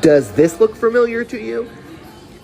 Does this look familiar to you?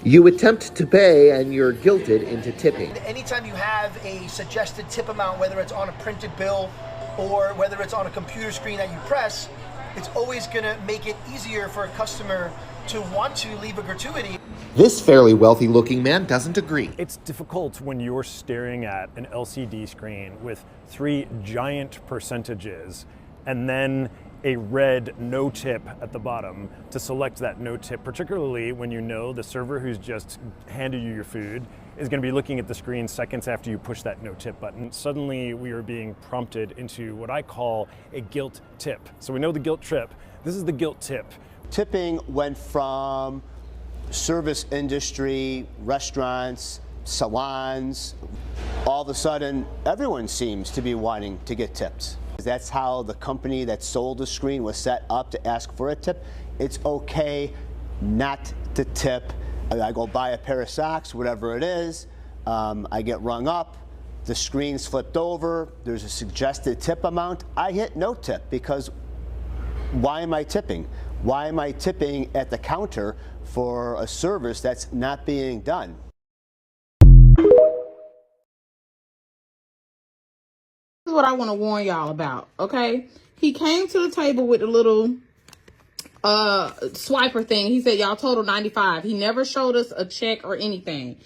You attempt to pay and you're guilted into tipping. Anytime you have a suggested tip amount, whether it's on a printed bill or whether it's on a computer screen that you press, it's always going to make it easier for a customer to want to leave a gratuity. This fairly wealthy looking man doesn't agree. It's difficult when you're staring at an LCD screen with 3 giant percentages and then a red no tip at the bottom to select that no tip, particularly when you know the server who's just handed you your food is going to be looking at the screen seconds after you push that no tip button. Suddenly we are being prompted into what I call a guilt tip. So we know the guilt trip. This is the guilt tip. Tipping went from service industry, restaurants, salons. All of a sudden, everyone seems to be wanting to get tips. That's how the company that sold the screen was set up to ask for a tip. It's okay not to tip. I go buy a pair of socks, whatever it is, I get rung up, the screen's flipped over, there's a suggested tip amount. I hit no tip because why am I tipping? Why am I tipping at the counter for a service that's not being done? This is what I want to warn y'all about, okay? He came to the table with a little swiper thing. He said, y'all total 95. He never showed us a check or anything.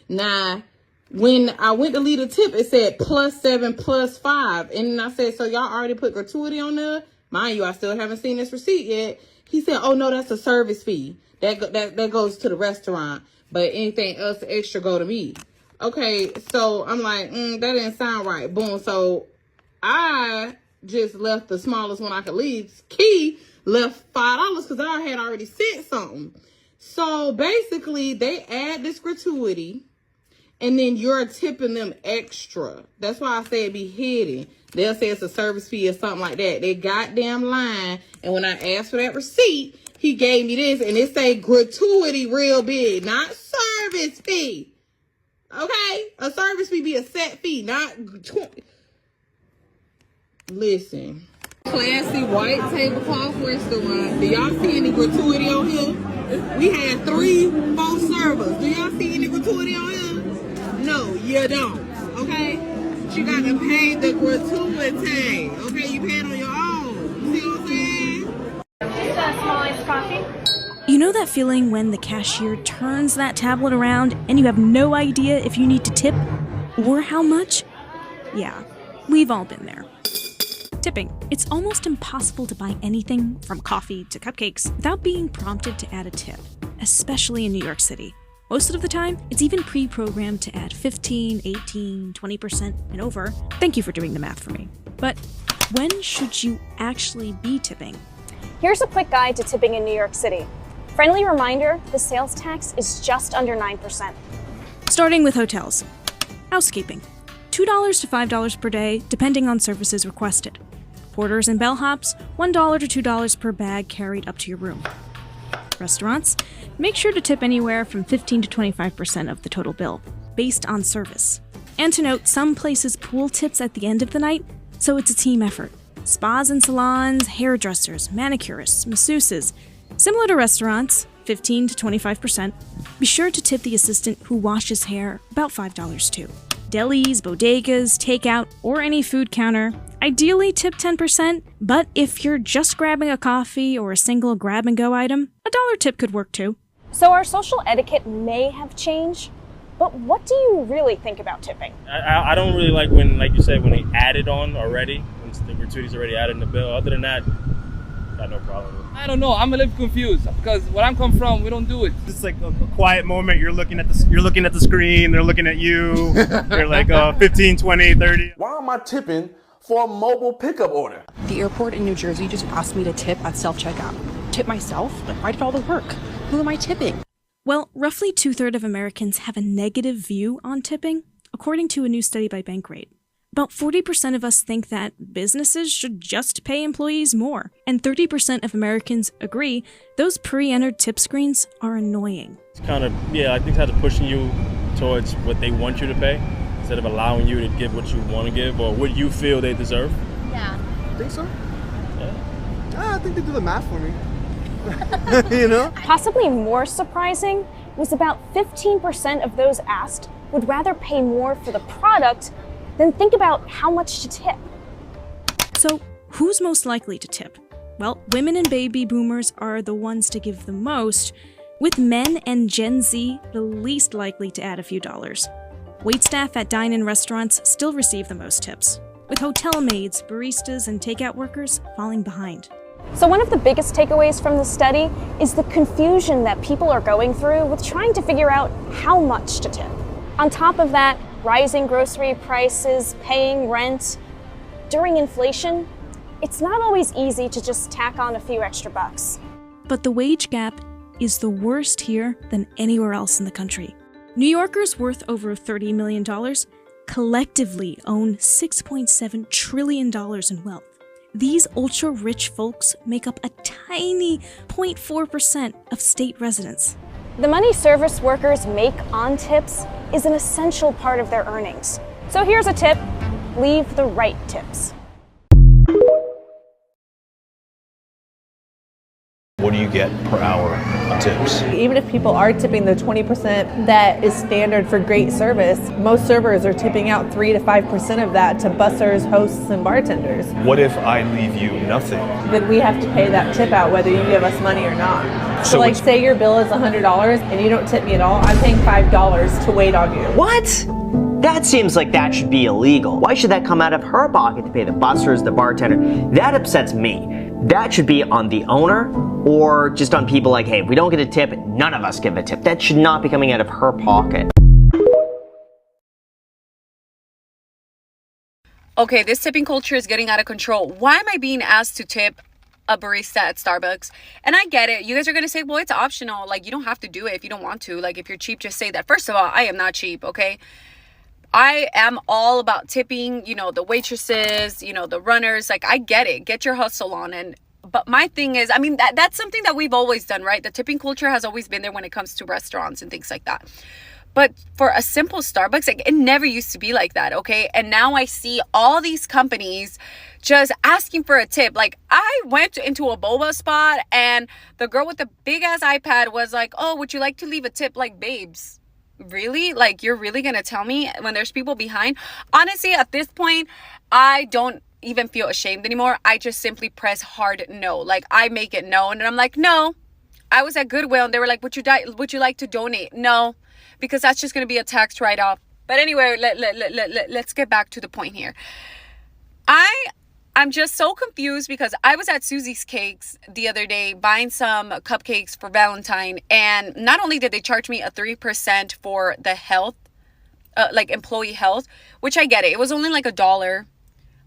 Now, when I went to leave a tip, it said +7, +5. And I said, so y'all already put gratuity on there? Mind you, I still haven't seen this receipt yet. He said, oh, no, that's a service fee. That goes to the restaurant. But anything else extra go to me. Okay, so I'm like, that didn't sound right. Boom. So I just left the smallest one I could leave. Key left $5 because I had already sent something. So basically, they add this gratuity, and then you're tipping them extra. That's why I say it be hidden. They'll say it's a service fee or something like that. They goddamn lying. And when I asked for that receipt, he gave me this, and it say gratuity real big, not service fee. Okay? A service fee be a set fee, not 20. Listen. Classy white tablecloth restaurant. Do y'all see any gratuity on here? We had 3-4 servers. Do y'all see any gratuity on here? No, you don't. Okay? You got to pay the gratuity. Okay? You pay it on your own. You see what I'm saying? Is that a small iced coffee? You know that feeling when the cashier turns that tablet around and you have no idea if you need to tip or how much? Yeah, we've all been there. Tipping. It's almost impossible to buy anything from coffee to cupcakes without being prompted to add a tip, especially in New York City. Most of the time, it's even pre-programmed to add 15, 18, 20% and over. Thank you for doing the math for me. But when should you actually be tipping? Here's a quick guide to tipping in New York City. Friendly reminder, the sales tax is just under 9%. Starting with hotels. Housekeeping. $2 to $5 per day, depending on services requested. Porters and bellhops, $1 to $2 per bag carried up to your room. Restaurants, make sure to tip anywhere from 15 to 25% of the total bill, based on service. And to note, some places pool tips at the end of the night, so it's a team effort. Spas and salons, hairdressers, manicurists, masseuses, similar to restaurants, 15 to 25%. Be sure to tip the assistant who washes hair about $5 too. Delis, bodegas, takeout, or any food counter, ideally tip 10%, but if you're just grabbing a coffee or a single grab-and-go item, a $1 tip could work too. So our social etiquette may have changed, but what do you really think about tipping? I don't really like when, like you said, when they add it on already, when the gratuity's already added in the bill. Other than that, got no problem with it. I don't know. I'm a little confused because where I'm come from, we don't do it. It's like a quiet moment. You're looking at the screen. They're looking at you. They're like 15, 20, 30. Why am I tipping for a mobile pickup order? The airport in New Jersey just asked me to tip at self-checkout. Tip myself? Why did all the work? Who am I tipping? Well, roughly 2/3 of Americans have a negative view on tipping, according to a new study by Bankrate. About 40% of us think that businesses should just pay employees more, and 30% of Americans agree those pre-entered tip screens are annoying. It's kind of, I think it's pushing you towards what they want you to pay, instead of allowing you to give what you want to give or what you feel they deserve. Yeah. I think so. Yeah. I think they do the math for me. You know? Possibly more surprising was about 15% of those asked would rather pay more for the product than think about how much to tip. So, who's most likely to tip? Well, women and baby boomers are the ones to give the most, with men and Gen Z the least likely to add a few dollars. Waitstaff at dine-in restaurants still receive the most tips, with hotel maids, baristas, and takeout workers falling behind. So one of the biggest takeaways from the study is the confusion that people are going through with trying to figure out how much to tip. On top of that, rising grocery prices, paying rent. During inflation, it's not always easy to just tack on a few extra bucks. But the wage gap is the worst here than anywhere else in the country. New Yorkers worth over $30 million collectively own $6.7 trillion in wealth. These ultra-rich folks make up a tiny 0.4% of state residents. The money service workers make on tips is an essential part of their earnings. So here's a tip: leave the right tips. What do you get per hour on tips? Even if people are tipping the 20% that is standard for great service, most servers are tipping out 3 to 5% of that to bussers, hosts, and bartenders. What if I leave you nothing? Then we have to pay that tip out whether you give us money or not. So like say your bill is $100 and you don't tip me at all, I'm paying $5 to wait on you. What? That seems like that should be illegal. Why should that come out of her pocket to pay the bussers, the bartender? That upsets me. That should be on the owner or just on people like, hey, if we don't get a tip, none of us give a tip. That should not be coming out of her pocket. Okay, this tipping culture is getting out of control. Why am I being asked to tip a barista at Starbucks? And I get it. You guys are going to say, well, it's optional. Like, you don't have to do it if you don't want to. Like, if you're cheap, just say that. First of all, I am not cheap, okay? I am all about tipping, you know, the waitresses, you know, the runners. Like, I get it. Get your hustle on. But my thing is, I mean, that's something that we've always done, right? The tipping culture has always been there when it comes to restaurants and things like that. But for a simple Starbucks, like, it never used to be like that, okay? And now I see all these companies just asking for a tip. Like, I went into a boba spot and the girl with the big ass iPad was like, oh, would you like to leave a tip? Like, babes, really? Like, you're really gonna tell me when there's people behind? Honestly, at this point, I don't even feel ashamed anymore. I just simply press hard no. Like, I make it known and I'm like, no. I was at Goodwill and they were like, would you like to donate? No, because that's just gonna be a tax write-off. But anyway, let's get back to the point here. I'm just so confused because I was at Susie's Cakes the other day buying some cupcakes for Valentine, and not only did they charge me a 3% for the health, like employee health, which I get it. It was only like $1,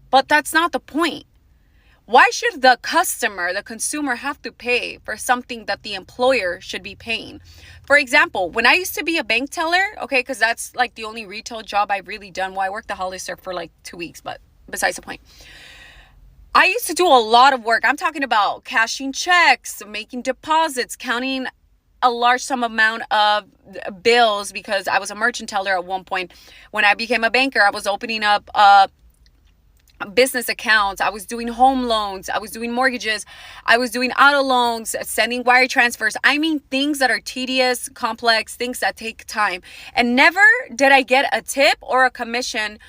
but that's not the point. Why should the customer, the consumer, have to pay for something that the employer should be paying? For example, when I used to be a bank teller, okay, because that's like the only retail job I've really done. Well, I worked the Hollister for like 2 weeks, but besides the point. I used to do a lot of work. I'm talking about cashing checks, making deposits, counting a large sum amount of bills because I was a merchant teller at one point. When I became a banker, I was opening up business accounts. I was doing home loans. I was doing mortgages. I was doing auto loans, sending wire transfers. I mean, things that are tedious, complex, things that take time. And never did I get a tip or a commission.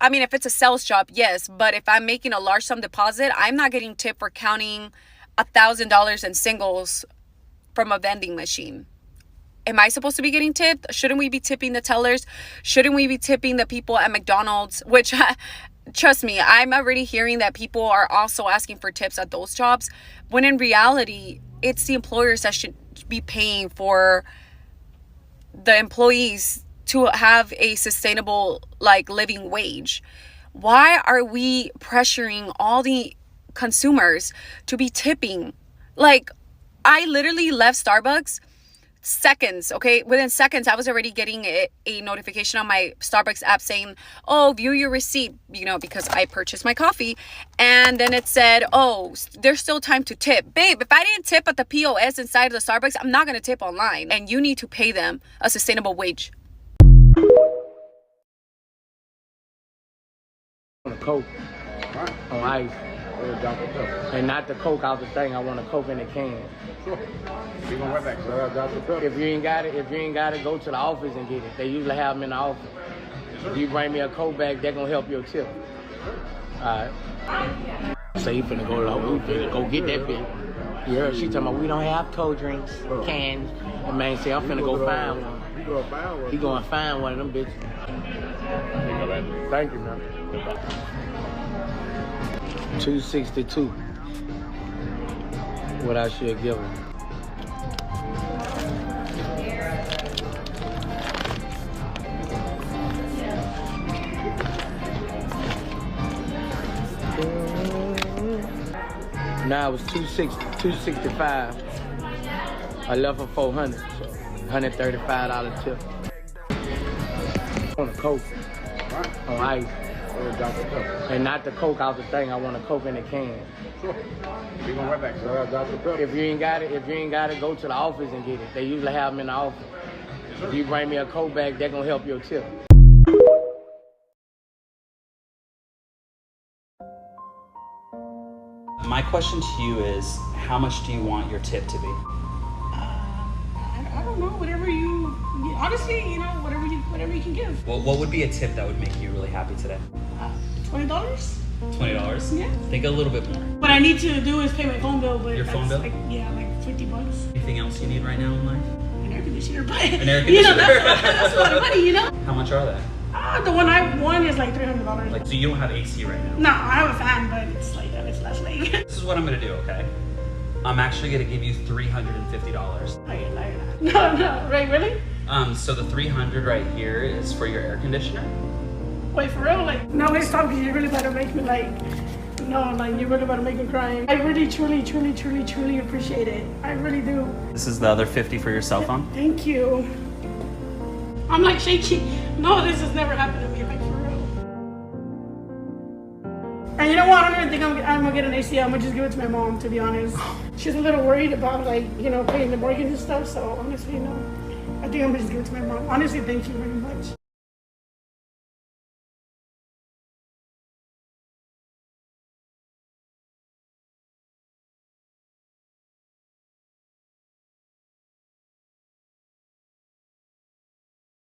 I mean, if it's a sales job, yes. But if I'm making a large sum deposit, I'm not getting tipped for counting $1,000 in singles from a vending machine. Am I supposed to be getting tipped? Shouldn't we be tipping the tellers? Shouldn't we be tipping the people at McDonald's? Which, trust me, I'm already hearing that people are also asking for tips at those jobs. When in reality, it's the employers that should be paying for the employees to have a sustainable, like, living wage. Why are we pressuring all the consumers to be tipping? Like, I literally left Starbucks seconds, okay? Within seconds, I was already getting a notification on my Starbucks app saying, oh, view your receipt, you know, because I purchased my coffee. And then it said, oh, there's still time to tip. Babe, if I didn't tip at the POS inside of the Starbucks, I'm not going to tip online. And you need to pay them a sustainable wage. On a Coke, on ice, And not the Coke out the thing. I want a Coke in the can. Sure. You gonna run back, sir? Dr. Pepper. If you ain't got it, go to the office and get it. They usually have them in the office. If you bring me a Coke bag, they're gonna help your tip. Alright. So you finna go get that bitch. You heard she talking about we don't have cold drinks, cans. The man say I'm finna go find one. He gonna find one of them bitches. Thank you, man. 262. What I should give him. Now it was 265. I left for 400, so $135 tip. I want a Coke on ice. And not the Coke out the thing. I want a Coke in the can. Sure. You gonna run back, sir? Dr. Pepper. If you ain't got it, go to the office and get it. They usually have them in the office. If you bring me a Coke bag, they're gonna help your tip. My question to you is, how much do you want your tip to be? I don't know, whatever you, honestly, whatever you can give. Well, what would be a tip that would make you really happy today? $20? $20? Yeah. Think a little bit more. What I need to do is pay my phone bill, but your phone bill? like $50. Anything else you need right now in life? An air conditioner, but an air conditioner. That's a lot of money, How much are they? The one I won is like $300. Like, so you don't have AC right now? No, I have a fan, but it's like it's less like. This is what I'm gonna do, okay? I'm actually gonna give you $350. No, right, really? So the 300 right here is for your air conditioner. Wait, for real? Like, no, wait, stop, because you're really about to make me you're really about to make me cry. I really, truly appreciate it. I really do. This is the other 50 for your cell phone. Thank you. I'm like shaking. No, this has never happened to me, like, for real. And you know what? I don't even think I'm gonna get an AC. I'm gonna just give it to my mom, to be honest. She's a little worried about, paying the mortgage and stuff, so honestly, no. I think I'm gonna just give it to my mom. Honestly, thank you very much.